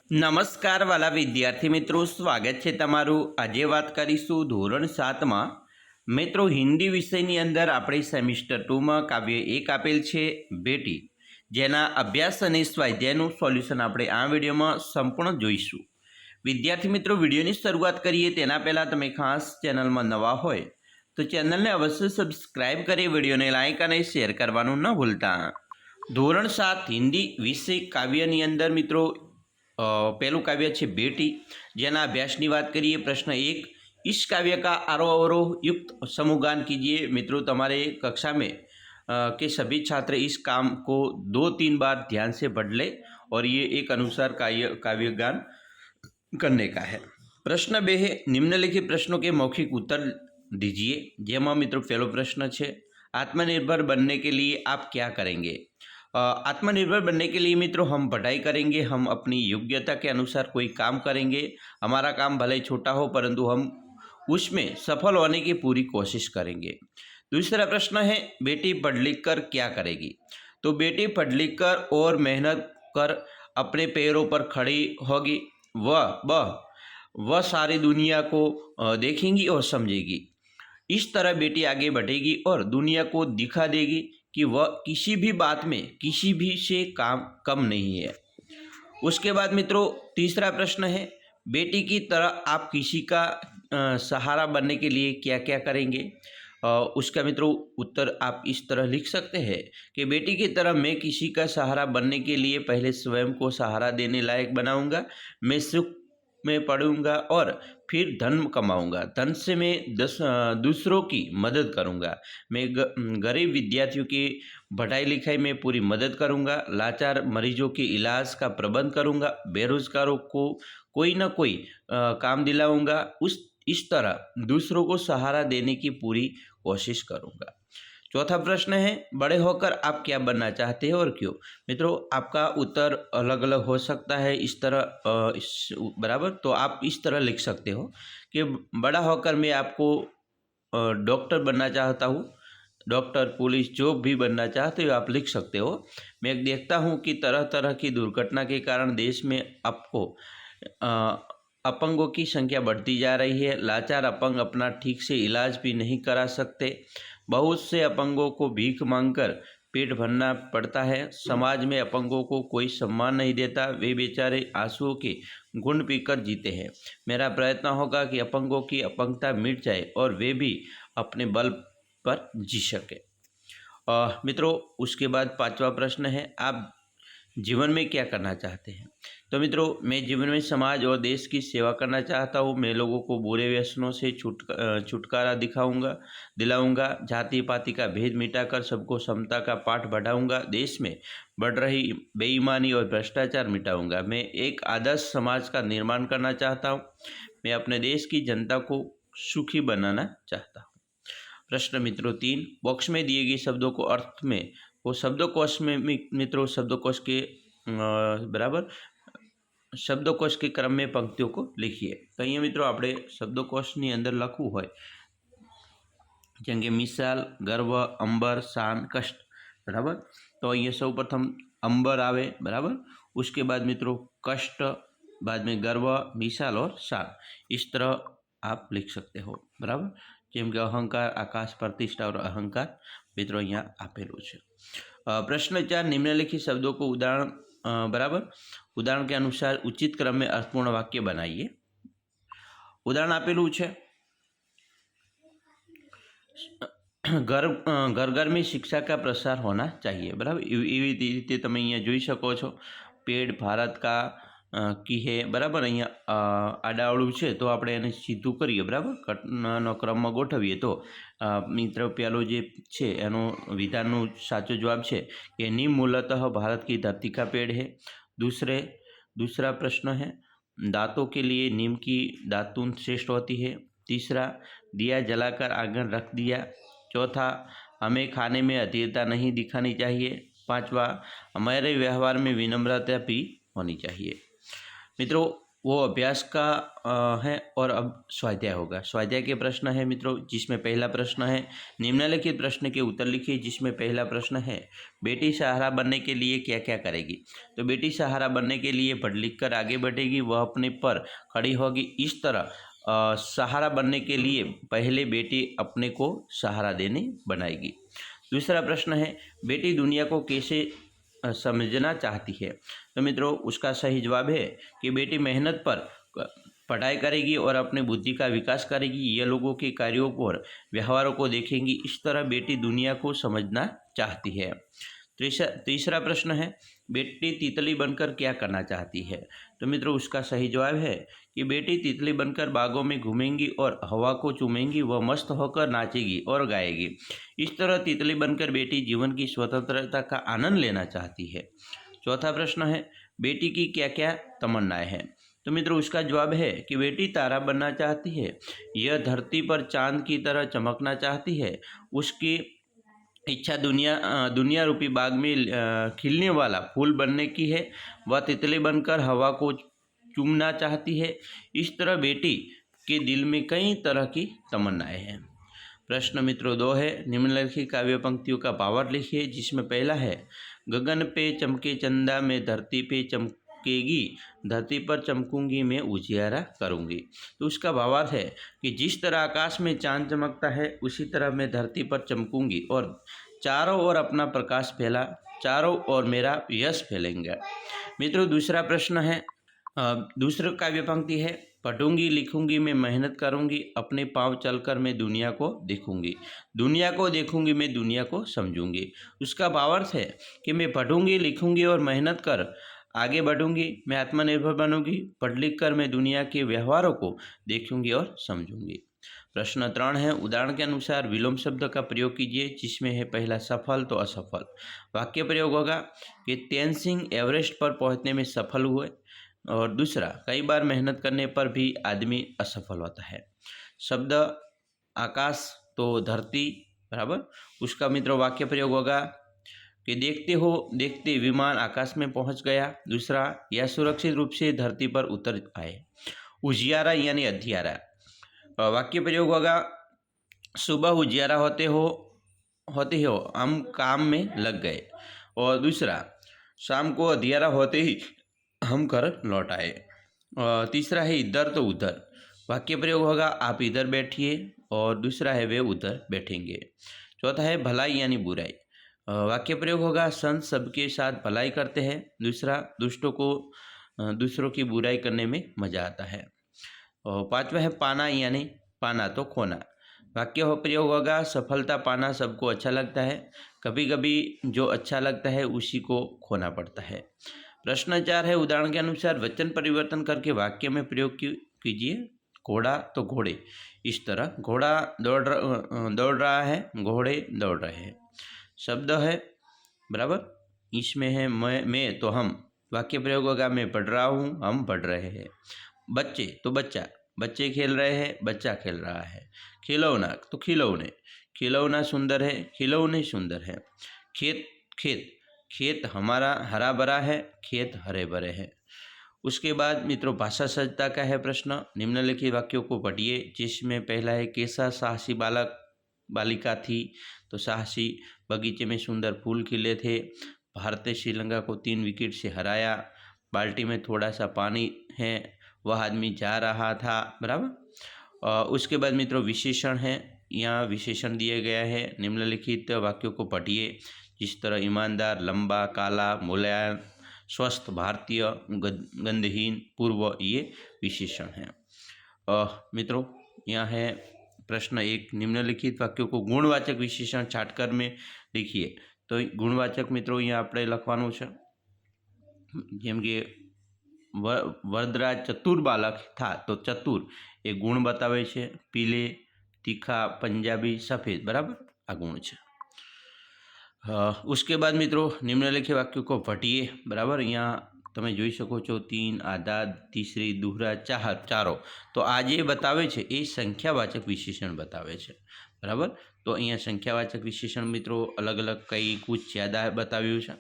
નમસ્કાર વાલા વિદ્યાર્થી મિત્રો, સ્વાગત છે તમારું। આજે વાત કરીશું ધોરણ 7માં મિત્રો હિન્દી વિષયની અંદર આપણે સેમિસ્ટર 2માં કાવ્ય 1 આપેલ છે બેટી, જેના અભ્યાસ અને સ્વાધ્યાયનું સોલ્યુશન આપણે આ વિડીયોમાં સંપૂર્ણ જોઈશું। વિદ્યાર્થી મિત્રો, વિડીયોની શરૂઆત કરીએ તેના પહેલાં તમે ખાસ ચેનલમાં નવા હોય તો ચેનલને અવશ્ય સબસ્ક્રાઇબ કરી વિડીયોને લાઇક અને શેર કરવાનું ન ભૂલતા। ધોરણ 7 હિન્દી વિષય કાવ્યની અંદર મિત્રો पहलू काव्य है बेटी, जेना अभ्यास की बात करिए। प्रश्न 1, इस काव्य का आरोह अवरोह युक्त समूहगान कीजिए। मित्रों, तुम्हारे कक्षा में के सभी छात्र इस काम को 2-3 बार ध्यान से पढ़ ले और ये एक अनुसार काव्यगान करने का है। प्रश्न 2 है, निम्नलिखित प्रश्नों के मौखिक उत्तर दीजिए। जेमा मित्रों पहलो प्रश्न है, आत्मनिर्भर बनने के लिए आप क्या करेंगे। आत्मनिर्भर बनने के लिए मित्रों हम पढ़ाई करेंगे, हम अपनी योग्यता के अनुसार कोई काम करेंगे। हमारा काम भले छोटा हो परंतु हम उसमें सफल होने की पूरी कोशिश करेंगे। दूसरा प्रश्न है, बेटी पढ़ लिख कर क्या करेगी। तो बेटी पढ़ लिख कर और मेहनत कर अपने पैरों पर खड़ी होगी। वह सारी दुनिया को देखेंगी और समझेगी। इस तरह बेटी आगे बढ़ेगी और दुनिया को दिखा देगी कि वह किसी भी बात में किसी भी से कम नहीं है। उसके बाद मित्रों तीसरा प्रश्न है, बेटी की तरह आप किसी का सहारा बनने के लिए क्या क्या करेंगे। उसका मित्रों उत्तर आप इस तरह लिख सकते हैं कि बेटी की तरह मैं किसी का सहारा बनने के लिए पहले स्वयं को सहारा देने लायक बनाऊंगा। मैं सुख में पढ़ूंगा और फिर धन कमाऊंगा। धन से मैं दूसरों की मदद करूंगा। मैं गरीब विद्यार्थियों की पढ़ाई लिखाई में पूरी मदद करूंगा। लाचार मरीजों के इलाज का प्रबंध करूंगा। बेरोजगारों को कोई ना कोई काम दिलाऊंगा। इस तरह दूसरों को सहारा देने की पूरी कोशिश करूंगा। चौथा प्रश्न है, बड़े होकर आप क्या बनना चाहते हैं और क्यों। मित्रों आपका उत्तर अलग अलग हो सकता है इस तरह बराबर। तो आप इस तरह लिख सकते हो कि बड़ा होकर मैं आपको डॉक्टर बनना चाहता हूँ। डॉक्टर, पुलिस, जो भी बनना चाहते हो आप लिख सकते हो। मैं देखता हूँ कि तरह तरह की दुर्घटना के कारण देश में आपको अपंगों की संख्या बढ़ती जा रही है। लाचार अपंग अपना ठीक से इलाज भी नहीं करा सकते। बहुत से अपंगों को भीख मांगकर पेट भरना पड़ता है। समाज में अपंगों को कोई सम्मान नहीं देता। वे बेचारे आंसुओं के घूंट पीकर जीते हैं। मेरा प्रयत्न होगा कि अपंगों की अपंगता मिट जाए और वे भी अपने बल पर जी सके। मित्रों उसके बाद पांचवा प्रश्न है, आप जीवन में क्या करना चाहते हैं। तो मित्रों मैं जीवन में समाज और देश की सेवा करना चाहता हूँ। मैं लोगों को बुरे व्यसनों से छुटकारा दिलाऊंगा। जाति पाति का भेद मिटाकर सबको समता का पाठ बढ़ाऊंगा। देश में बढ़ रही बेईमानी और भ्रष्टाचार मिटाऊंगा। मैं एक आदर्श समाज का निर्माण करना चाहता हूँ। मैं अपने देश की जनता को सुखी बनाना चाहता हूँ। प्रश्न मित्रों 3, बॉक्स में दिए गए शब्दों को अर्थ में वो शब्दकोश में मित्रों शब्दकोश के बराबर शब्दकोश के क्रम में पंक्तियों को लिखिए। तो अहीं मित्रों आपणे शब्दकोशनी अंदर लखवू होय जेम के मिसाल, गर्व, अंबर, शान, कष्ट बराबर। तो अहीं सौ प्रथम अंबर आवे बराबर। उसके बाद मित्रों कष्ट, बाद में गर्व, मिसाल और शान। इस तरह आप लिख सकते हो बराबर। जेम के अहंकार, आकाश, प्रतिष्ठा और अहंकार मित्रों अहीं आपेलू है। प्रश्न 4, निम्नलिखित शब्दों को उदाहरण बराबर उदाहरण के अनुसार उचित क्रम में अर्थपूर्ण वाक्य बनाइए। उदाहरण आपेलू है, घर घर में शिक्षा का प्रसार होना चाहिए बराबर। एवी रीते तमे अहींया जोई शको छो। पेड़ भारत का की है बराबर। अहींया आडावळું છે तो આપણે એને સીધું કરીએ બરાબર। ઘટનાનો ક્રમમાં ગોઠવીએ તો मित्र पहलो जे छे एनो विधानનો साचो जवाब है कि नीम मूलतः भारत की धरती का पेड़ है। दूसरा प्रश्न है, दांतों के लिए नीम की दातून श्रेष्ठ होती है। तीसरा, दिया जलाकर आंगन रख दिया। चौथा, हमें खाने में अधीरता नहीं दिखानी चाहिए। पांचवा, हमारे व्यवहार में विनम्रता भी होनी चाहिए। मित्रों वो अभ्यास का है और अब स्वाध्याय होगा। स्वाध्याय के प्रश्न है मित्रों, जिसमें पहला प्रश्न है निम्नलिखित प्रश्न के उत्तर लिखिए, जिसमें पहला प्रश्न है बेटी सहारा बनने के लिए क्या क्या करेगी। तो बेटी सहारा बनने के लिए पढ़ लिख कर आगे बढ़ेगी, वह अपने पर खड़ी होगी। इस तरह सहारा बनने के लिए पहले बेटी अपने को सहारा देने बनाएगी। दूसरा प्रश्न है बेटी दुनिया को कैसे समझना चाहती है। तो मित्रों उसका सही जवाब है कि बेटी मेहनत पर पढ़ाई करेगी और अपने बुद्धि का विकास करेगी। ये लोगों के कार्यों और व्यवहारों को देखेंगी। इस तरह बेटी दुनिया को समझना चाहती है। तीसरा प्रश्न है बेटी तितली बनकर क्या करना चाहती है। तो मित्रों उसका सही जवाब है कि बेटी तितली बनकर बागों में घूमेंगी और हवा को चूमेंगी, वह मस्त होकर नाचेगी और गाएगी। इस तरह तितली बनकर बेटी जीवन की स्वतंत्रता का आनंद लेना चाहती है। चौथा प्रश्न है बेटी की क्या क्या तमन्नाएं हैं। तो मित्रों उसका जवाब है कि बेटी तारा बनना चाहती है, यह धरती पर चांद की तरह चमकना चाहती है। उसकी इच्छा दुनिया रूपी बाग में खिलने वाला फूल बनने की है। वह तितली बनकर हवा को चूमना चाहती है। इस तरह बेटी के दिल में कई तरह की तमन्नाएं हैं। प्रश्न मित्रों 2 है निम्नलिखित काव्य पंक्तियों का भावार्थ लिखिए, जिसमें पहला है गगन पे चमके चंदा मैं धरती पे चमकेगी, धरती पर चमकूंगी मैं उजियारा करूंगी। तो उसका भावार्थ है कि जिस तरह आकाश में चांद चमकता है उसी तरह मैं धरती पर चमकूंगी और चारों ओर अपना प्रकाश फैला, चारों ओर मेरा यश फैलेंगे। मित्रों दूसरा प्रश्न है दूसरा काव्य पंक्ति है पढ़ूंगी लिखूंगी मैं मेहनत करूंगी, अपने पाँव चलकर मैं दुनिया को देखूंगी, दुनिया को देखूंगी मैं दुनिया को समझूंगी। उसका भावार्थ है कि मैं पढ़ूंगी लिखूंगी और मेहनत कर आगे बढ़ूंगी, मैं आत्मनिर्भर बनूंगी, पढ़ लिख कर मैं दुनिया के व्यवहारों को देखूंगी और समझूंगी। प्रश्न 3 है उदाहरण के अनुसार विलोम शब्द का प्रयोग कीजिए, जिसमें है पहला सफल तो असफल। वाक्य प्रयोग होगा कि तेनसिंह एवरेस्ट पर पहुंचने में सफल हुए, और दूसरा कई बार मेहनत करने पर भी आदमी असफल होता है। शब्द आकाश तो धरती बराबर, उसका मित्रों वाक्य प्रयोग होगा कि देखते हो देखते विमान आकाश में पहुंच गया। दूसरा यह सुरक्षित रूप से धरती पर उतर आए। उजियारा यानी अंधियारा। वाक्य प्रयोग होगा सुबह उजियारा होते हो हम काम में लग गए। और दूसरा शाम को अंधियारा होते ही हम घर लौट आए। तीसरा है इधर तो उधर। वाक्य प्रयोग होगा आप इधर बैठिए, और दूसरा है वे उधर बैठेंगे। चौथा है भलाई यानी बुराई। वाक्य प्रयोग होगा संत सबके साथ भलाई करते हैं। दूसरा दुष्टों को दूसरों की बुराई करने में मजा आता है। और पांचवा है पाना यानी पाना तो खोना। वाक्य प्रयोग होगा सफलता पाना सबको अच्छा लगता है, कभी कभी जो अच्छा लगता है उसी को खोना पड़ता है। प्रश्न 4 है उदाहरण के अनुसार वचन परिवर्तन करके वाक्य में प्रयोग कीजिए। घोड़ा तो घोड़े। इस तरह घोड़ा दौड़ रहा है, घोड़े दौड़ रहे हैं। शब्द है बराबर, इसमें है मैं तो हम। वाक्य प्रयोग होगा मैं पढ़ रहा हूँ, हम पढ़ रहे हैं। बच्चे तो बच्चा, बच्चे खेल रहे हैं, बच्चा खेल रहा है। खिलौना तो खिलौने, खिलौना सुंदर है, खिलौने सुंदर है। खेत खेत, खेत हमारा हरा भरा है, खेत हरे भरे हैं। उसके बाद मित्रों भाषा सज्जता का है प्रश्न। निम्नलिखित वाक्यों को पढ़िए, जिसमें पहला है कैसा साहसी बालक बालिका थी। तो साहसी बगीचे में सुंदर फूल खिले थे, भारत ने श्रीलंका को 3 विकेट से हराया, बाल्टी में थोड़ा सा पानी है, वह आदमी जा रहा था बराबर। उसके बाद मित्रों विशेषण है, यहाँ विशेषण दिया गया है। निम्नलिखित वाक्यों को पढ़िए, जिस तरह ईमानदार, लंबा, काला, मुलायम, स्वस्थ, भारतीय, गंधहीन, पूर्व, ये विशेषण हैं। मित्रों यहाँ है प्रश्न 1 निम्नलिखित वाक्यों को गुणवाचक विशेषण छाटकर में लिखिए। तो गुणवाचक मित्रों यहाँ આપણે લખવાનું છે, જેમ કે વરદરાજ ચતુર બાલક था तो चतुर એ ગુણ બતાવે છે। પીલે, तीखा, पंजाबी, सफ़ेद बराबर आ गुण है। उसके बाद मित्रों निम्नलिखित वाक्यों को पढ़िए बराबर। यहाँ તમે જોઈ શકો છો 3 આધા, तीसरी, दूहरा, चारो। तो आज ये बतावे છે એ સંખ્યાવાચક વિશેષણ बतावे છે बराबर। तो અહીંયા સંખ્યાવાચક વિશેષણ મિત્રો अलग अलग कई कुछ ज़्यादा बताव्યું છે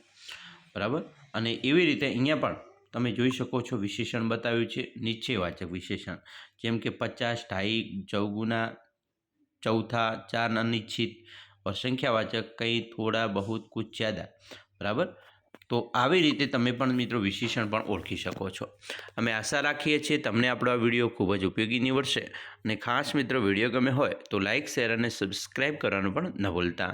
बराबर। અને એવી રીતે અહીંયા પણ તમે જોઈ શકો છો વિશેષણ બતાવ્યું છે નિશ્ચયવાચક વિશેષણ, જેમ કે 50, 2.5, ચૌગુના, चौथा, 4 अनिश्चित और संख्यावाचक कई, थोड़ा, बहुत, कुछ, ज़्यादा। बराबर। तो આવી રીતે તમે પણ મિત્રો વિશેષણ પણ ઓળખી શકો છો। અમે આશા રાખીએ છીએ તમને આપણો આ વિડીયો ખૂબ જ ઉપયોગી નીવડશે અને ખાસ મિત્રો વિડીયો ગમે હોય તો લાઇક, શેર અને સબસ્ક્રાઈબ કરવાનું પણ ન ભૂલતા।